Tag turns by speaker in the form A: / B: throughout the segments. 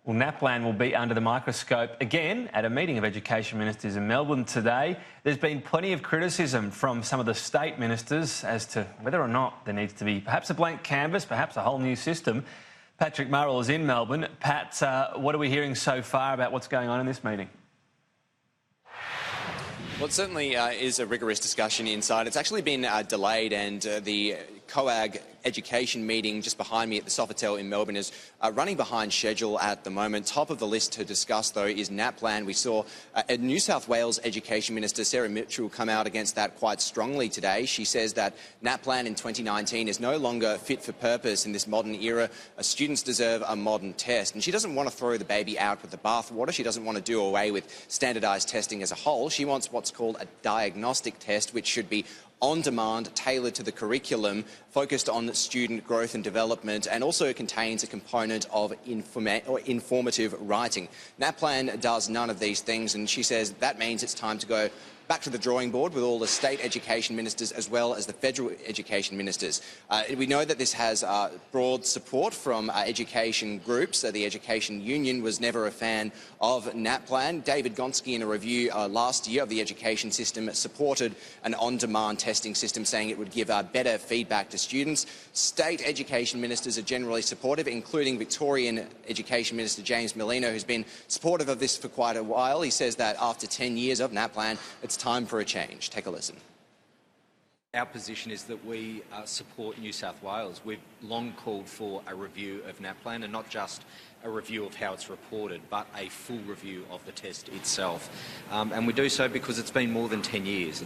A: Well, NAPLAN will be under the microscope again at a meeting of education ministers in Melbourne today. There's been plenty of criticism from some of the state ministers as to whether or not there needs to be perhaps a blank canvas, perhaps a whole new system. Patrick Murrell is in Melbourne. Pat, what are we hearing so far about what's going on in this meeting?
B: Well, it certainly is a rigorous discussion inside. It's actually been delayed, and the COAG education meeting just behind me at the Sofitel in Melbourne is running behind schedule at the moment. Top of the list to discuss, though, is NAPLAN. We saw a New South Wales Education Minister, Sarah Mitchell, come out against that quite strongly today. She says that NAPLAN in 2019 is no longer fit for purpose in this modern era. Students deserve a modern test. And she doesn't want to throw the baby out with the bathwater. She doesn't want to do away with standardised testing as a whole. She wants what's called a diagnostic test, which should be on demand, tailored to the curriculum, focused on student growth and development, and also contains a component of informative writing. NAPLAN does none of these things, and she says that means it's time to go back to the drawing board with all the state education ministers as well as the federal education ministers. We know that this has broad support from education groups. The Education Union was never a fan of NAPLAN. David Gonski, in a review last year of the education system, supported an on-demand testing system, saying it would give better feedback to students. State education ministers are generally supportive, including Victorian Education Minister James Merlino, who's been supportive of this for quite a while. He says that after 10 years of NAPLAN, it's time for a change. Take a listen.
C: Our position is that we support New South Wales. We've long called for a review of NAPLAN, and not just a review of how it's reported, but a full review of the test itself. And we do so because it's been more than 10 years.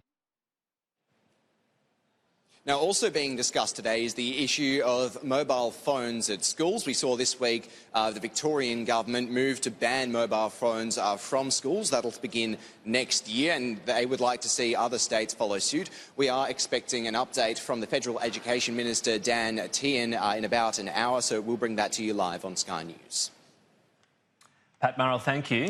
B: Now, also being discussed today is the issue of mobile phones at schools. We saw this week the Victorian government move to ban mobile phones from schools. That'll begin next year, and they would like to see other states follow suit. We are expecting an update from the Federal Education Minister, Dan Tehan, in about an hour, so we'll bring that to you live on Sky News.
A: Pat Murrell, thank you.